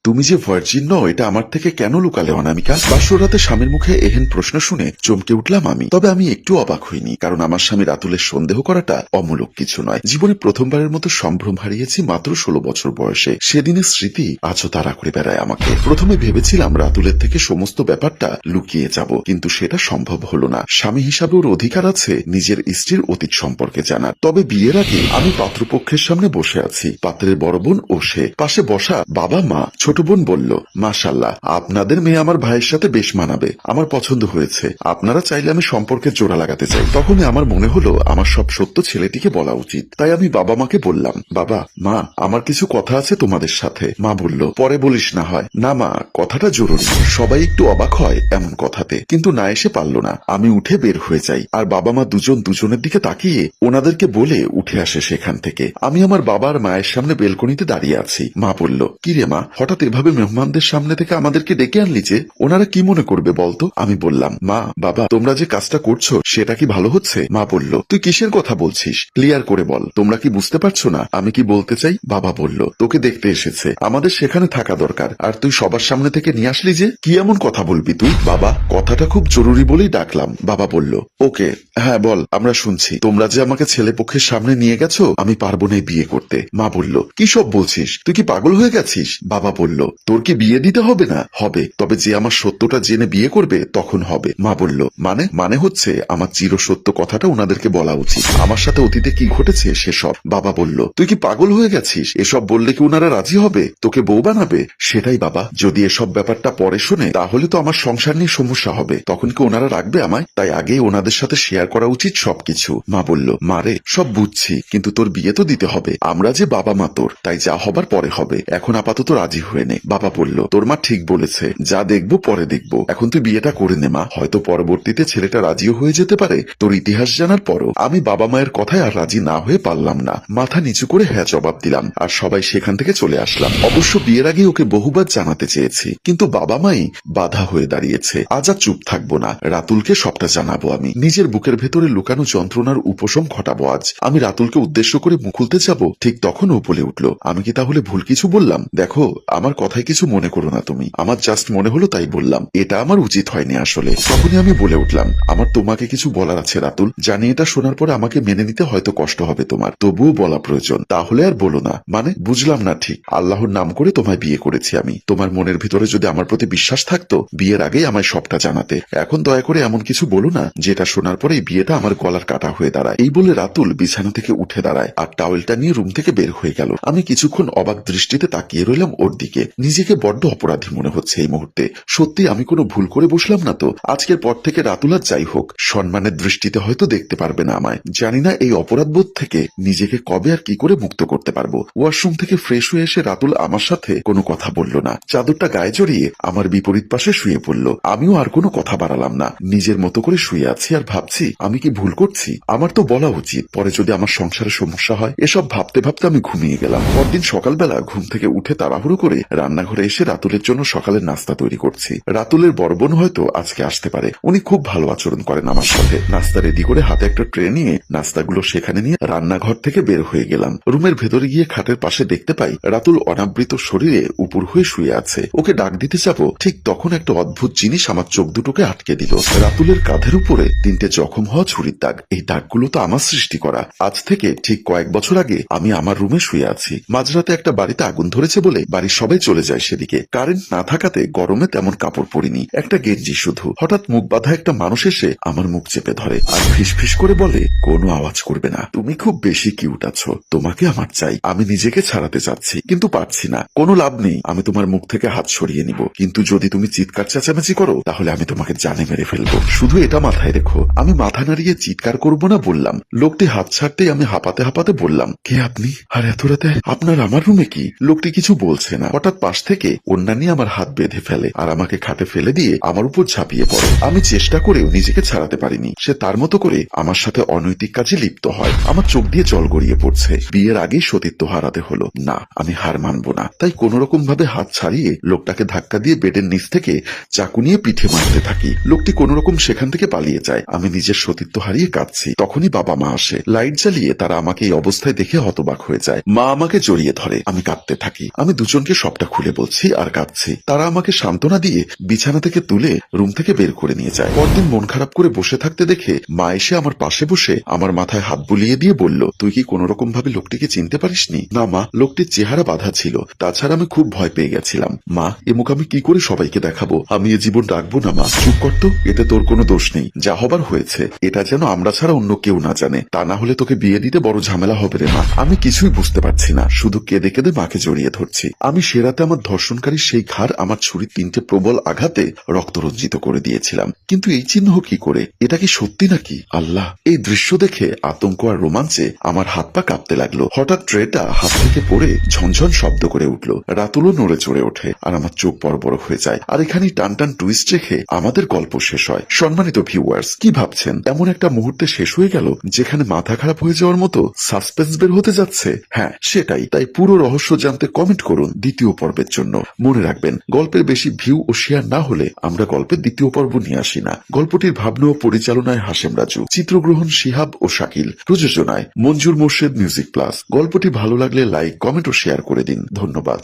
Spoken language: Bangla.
তুমি যে ভার্জিন নও এটা আমার থেকে কেন লুকালে অনামিকা? বাসরাতে স্বামীর মুখে এহেন প্রশ্ন শুনে চমকে উঠলাম আমি। তবে আমি একটু অবাক হইনি, কারণ আমার স্বামী রাতুলের সন্দেহ করাটা অমূলক কিছু নয়। জীবনে প্রথমবারের মতো সম্ভ্রম হারিয়েছি মাত্র 16 বছর বয়সে। সেদিনের স্মৃতি আজও তাড়া করে বেড়ায় আমাকে। প্রথমে ভেবেছিলাম রাতুলের থেকে সমস্ত ব্যাপারটা লুকিয়ে যাব, কিন্তু সেটা সম্ভব হলো না। স্বামী হিসাবে ওর অধিকার আছে নিজের স্ত্রীর অতীত সম্পর্কে জানার। তবে বিয়ের আগে আমি পাত্রপক্ষের সামনে বসে আছি। পাত্রের বড় বোন ও সে, পাশে বসা বাবা মা। ছোট বোন বলল, মাশাআল্লাহ, আপনাদের মেয়ে আমার ভাইয়ের সাথে বেশ মানাবে, আমার পছন্দ হয়েছে, আপনারা চাইলে আমি সম্পর্কের জোড়া লাগাতে চাই। তখনই আমার মনে হলো আমার সব সত্য ছেলেটিকে বলা উচিত। তাই আমি বাবা মাকে বললাম, বাবা মা, আমার কিছু কথা আছে তোমাদের সাথে। মা বলল, পরে বলিস না হয়। না মা, কথাটা জরুরি। সবাই একটু অবাক হয় এমন কথাতে, কিন্তু না এসে পারল না। আমি উঠে বের হয়ে যাই, আর বাবা মা দুজনের দিকে তাকিয়ে ওনাদেরকে বলে উঠে আসে সেখান থেকে। আমি আমার বাবার মায়ের সামনে বেলকনিতে দাঁড়িয়ে আছি। মা বলল, কি রে মা, হঠাৎ এভাবে মেহমানদের সামনে থেকে আমাদেরকে ডেকে আনলি যে? ওনারা কি মনে করবে বলতো? আমি বললাম, মা বাবা, তোমরা যে কাজটা করছো সেটা কি ভালো হচ্ছে? মা বলল, তুই কিসের কথা বলছিস, ক্লিয়ার করে বল, তোমরা কি বুঝতে পারছো না আমি কি বলতে চাই? বাবা বলল, তোকে দেখতে এসেছে, আমাদের সেখানে থাকা দরকার, আর তুই সবার সামনে থেকে নিয়ে আসলি যে? কি এমন কথা বলবি তুই? বাবা, কথাটা খুব জরুরি বলেই ডাকলাম। বাবা বলল, ওকে, হ্যাঁ বল, আমরা শুনছি। তোমরা যে আমাকে ছেলে পক্ষের সামনে নিয়ে গেছো, আমি পারবো না বিয়ে করতে। মা বলল, কি সব বলছিস, তুই কি পাগল হয়ে গেছিস? বাবা বলল, তোর কি বিয়ে দিতে হবে না? হবে, তবে যে আমার সত্যটা জেনে বিয়ে করবে তখন হবে। মা বলল, মানে হচ্ছে আমার চিরসত্য কথাটা ওনাদেরকে বলা উচিত, আমার সাথে অতীতে কি ঘটেছে সেসব। বাবা বলল, তুই কি পাগল হয়ে গেছিস? এসব বললে কি ওনারা রাজি হবে? তোকে বউ বানাবে? সেটাই বাবা, যদি এসব ব্যাপারটা পরে শোনে তাহলে তো আমার সংসার নিয়ে সমস্যা হবে, তখন কি ওনারা রাখবে আমায়? তাই আগে ওনাদের সাথে শেয়ার করা উচিত সবকিছু। মা বলল, মারে, সব বুঝছি, কিন্তু তোর বিয়ে তো দিতে হবে, আমরা যে বাবা মা তোর, তাই যা হবার পরে হবে, এখন আপাতত রাজি হয়ে নে। বাবা বলল, তোর মা ঠিক বলেছে, যা দেখবো পরে দেখবো, এখন তুই বিয়েটা করে নে মা, হয়তো পরবর্তীতে ছেলেটা রাজিও হয়ে যেতে পারে তোর ইতিহাস জানার পরও। আমি বাবা মায়ের কথায় আর রাজি না হয়ে পারলাম না, মাথা নিচু করে হ্যাঁ জবাব দিলাম, আর সবাই সেখান থেকে চলে আসলাম। অবশ্য বিয়ের আগে ওকে বহুবার জানাতে চেয়েছি, কিন্তু বাবা মাই বাধা হয়ে দাঁড়িয়েছে। আজ আর চুপ থাকবো না, রাতুলকে সবটা জানাবো আমি, নিজের বুকের ভেতরে লুকানো যন্ত্রণার উপশম ঘটাবো আজ। আমি রাতুলকে উদ্দেশ্য করে মুখ খুলতে যাব, ঠিক তখন ও বলে উঠল, আমি কি তাহলে ভুল কিছু বললাম? দেখো, আমার কথায় কিছু মনে করো না তুমি, আমার জাস্ট মনে হলো তাই বললাম, এটা আমার উচিত হয়নি আসলে। তখনই আমি বলে উঠলাম, আমার তোমাকে কিছু বলার আছে রাতুল, জানি এটা শোনার পরে আমাকে মেনে নিতে হয়তো কষ্ট হবে তোমার, তবুও বলা প্রয়োজন, তাহলে আর বলো না। মানে বুঝলাম না ঠিক। আল্লাহর নাম করে তোমায় বিয়ে করেছি আমি, তোমার মনের ভিতরে যদি আমার প্রতি বিশ্বাস থাকতো বিয়ের আগেই আমায় সবটা জানাতে। এখন দয়া করে এমন কিছু বলো না যেটা শোনার পরে এই বিয়েটা আমার গলার কাটা হয়ে দাঁড়ায়। এই বলে রাতুল বিছানা থেকে উঠে দাঁড়ায় আর টাওয়েলটা নিয়ে রুম থেকে বের হয়ে গেল। আমি কিছুক্ষণ অবাক দৃষ্টিতে তাকিয়ে রইলাম ওর দিকে। নিজেকে বড্ড অপরাধী মনে হচ্ছে এই মুহূর্তে। সত্যি আমি কোনো ভুল করে বসলাম না তো? আজকের পর থেকে রাতুল আর যাই হোক সম্মানের দৃষ্টিতে হয়তো দেখতে পারবে না আমায়। জানি না এই অপরাধবোধ থেকে নিজেকে কবে আর কি করে মুক্ত করতে পারবো। ওয়াশরুম থেকে ফ্রেশ হয়ে এসে রাতুল আমার সাথে কোনো কথা বলল না, চাদরটা গায়ে জড়িয়ে আমার বিপরীত পাশে শুয়ে পড়ল। আমিও আর কোনো কথা বাড়ালাম না, নিজের মতো করে শুয়ে আছি আর ভাবছি আমি কি ভুল করছি? আমার তো বলা উচিত, পরে যদি আমার সংসারে সমস্যা হয়। এসব ভাবতে ভাবতে আমি ঘুমিয়ে গেলাম। পরদিন সকালবেলা ঘুম থেকে উঠে তাড়াহুড়ো করে রান্নাঘরে এসে রাতুলের জন্য সকালের নাস্তা তৈরি করছি। রাতুলের বড় বোন হয়তো আজকে আসতে পারে, উনি খুব ভালো আচরণ করেন আমার সাথে। নাস্তা রেডি করে হাতে একটা ট্রে নিয়ে নাস্তাগুলো সেখানে নিয়ে রান্নাঘর থেকে বের হয়ে গেলাম। রুমের ভেতরে গিয়ে খাটের পাশে দেখতে পাই রাতুল অনাবৃত শরীরে উপর হয়ে শুয়ে আছে। ওকে ডাক দিতে যাবো, ঠিক তখন একটা অদ্ভুত জিনিস আমার চোখ দুটোকে আটকে দিল। রাতুলের কাঁধের উপরে 3টে জখম হওয়া ছুরির দাগ। এই দাগগুলো তো আমার সৃষ্টি করা। আজ থেকে ঠিক কয়েক বছর আগে আমি আমার রুমে শুয়ে আছি। মাঝরাতে একটা বাড়িতে আগুন ধরেছে বলে বাড়ির সবাই চলে যায় সেদিকে। কারেন্ট না থাকাতে গরমে তেমন কাপড় পরিনি, একটা গেঞ্জি শুধু। হঠাৎ মুখ বাঁধা একটা মানুষ এসে আমার মুখ চেপে ধরে আর ফিসফিস করে বলে, কোনো আওয়াজ করবে না, তুমি খুব বেশি কিউট আছো, তোমাকে আমার চাই। আমি নিজেকে ছাড়াতে চাচ্ছি কিন্তু পারছি না। কোনো লাভ নেই, আমি তোমার মুখ থেকে হাত সরিয়ে নিব, কিন্তু যদি তুমি চিৎকার চেঁচামেচি করো তাহলে আমি তোমাকে জানে মেরে ফেলবো। শুধু এটা মাথায় রেখো। আমি মাথা নাড়িয়ে চিৎকার করবো না বললাম। লোকটি হাত ছাড়তেই আমি হাঁপাতে হাঁপাতে বললাম, কে আপনি? আর এত রাতে আপনার আমার রুমে কি? লোকটি কিছু বলছে না। হঠাৎ পাশ থেকে ওড়না নিয়ে আমার হাত বেঁধে ফেলে আর আমাকে খাটে ফেলে দিয়ে আমার উপর ঝাঁপিয়ে পড়ে। আমি চেষ্টা করেও নিজেকে ছাড়াতে পারিনি। সে তার মতো করে আমার সাথে অনৈতিক কাজে লিপ্ত হয়। আমার চোখ দিয়ে জল গড়িয়ে পড়ছে। বিয়ের আগেই সতীত্ব হারাতে হলো। না, আমি হার মানবো না। তাই কোন রকম ভাবে হাত ছাড়িয়ে লোকটাকে ধাক্কা দিয়ে বেডের নিচ থেকে চাকু নিয়ে পিঠে মারতে থাকি। লোকটি কোন রকম সেখান থেকে পালিয়ে যায়। আমি নিজের সতীত্ব হারিয়ে কাঁদছি। তখনই বাবা মা আসে। লাইট জ্বালিয়ে তারা আমাকে এই অবস্থায় দেখে হতবাক হয়ে যায়। মা আমাকে জড়িয়ে ধরে, আমি কাঁদতে থাকি। আমি দুজনকে সব সবটা খুলে বলছি আর কাঁদছি। তারা আমাকে সান্ত্বনা দিয়ে বিছানা থেকে তুলে রুম থেকে বের করে নিয়ে যায়। পরদিন মন খারাপ করে বসে থাকতে দেখে মা এসে আমার পাশে বসে আমার মাথায় হাত বুলিয়ে দিয়ে বলল, তুই কি কোনো রকম ভাবে লোকটিকে চিনতে পারিসনি? না মা, লোকটির চেহারা বাঁধা ছিল, তাছাড়া আমি খুব ভয় পেয়ে গেছিলাম। মা, এ মুখ আমি কি করে সবাইকে দেখাবো? আমি এ জীবন রাখবো না মা। চুপ করতো, এতে তোর কোনো দোষ নেই, যা হবার হয়েছে। এটা যেন আমরা ছাড়া অন্য কেউ না জানে, তা না হলে তোকে বিয়ে দিতে বড় ঝামেলা হবে রে মা। আমি কিছুই বুঝতে পারছি না, শুধু কেঁদে কেঁদে মাকে জড়িয়ে ধরছি। আমি সে রাতে আমার ধর্ষণকারী সেই ঘাড় আমার ছুরির 3টে প্রবল আঘাতে রক্তরঞ্জিত করে দিয়েছিলাম। কিন্তু এই চিহ্ন কি করে? এটা কি সত্যি নাকি? আল্লাহ! এই দৃশ্য দেখে আতঙ্ক আর রোমাঞ্চে আমার হাত পা কাঁপতে লাগলো। হঠাৎ ট্রেটা হাত থেকে পড়ে ঝনঝন শব্দ করে উঠল। রাতুলও নড়ে চড়ে ওঠে আর আমার চোখ বড় বড় হয়ে যায়। আর এখানেই টান টান টুইস্ট রেখে আমাদের গল্প শেষ হয়। সম্মানিত ভিউয়ার্স, কি ভাবছেন এমন একটা মুহূর্তে শেষ হয়ে গেল যেখানে মাথা খারাপ হয়ে যাওয়ার মতো সাসপেন্স বের হতে যাচ্ছে? হ্যাঁ, সেটাই। তাই পুরো রহস্য জানতে কমেন্ট করুন দ্বিতীয় পর্বের জন্য। মনে রাখবেন, গল্পের বেশি ভিউ ও শেয়ার না হলে আমরা গল্পের দ্বিতীয় পর্ব নিয়ে আসি না। গল্পটির ভাবনা ও পরিচালনায় হাশেম রাজু, চিত্রগ্রহণ শিহাব ও শাকিল, প্রযোজনায় মঞ্জুর মোর্শেদ মিউজিক প্লাস। গল্পটি ভালো লাগলে লাইক, কমেন্ট ও শেয়ার করে দিন। ধন্যবাদ।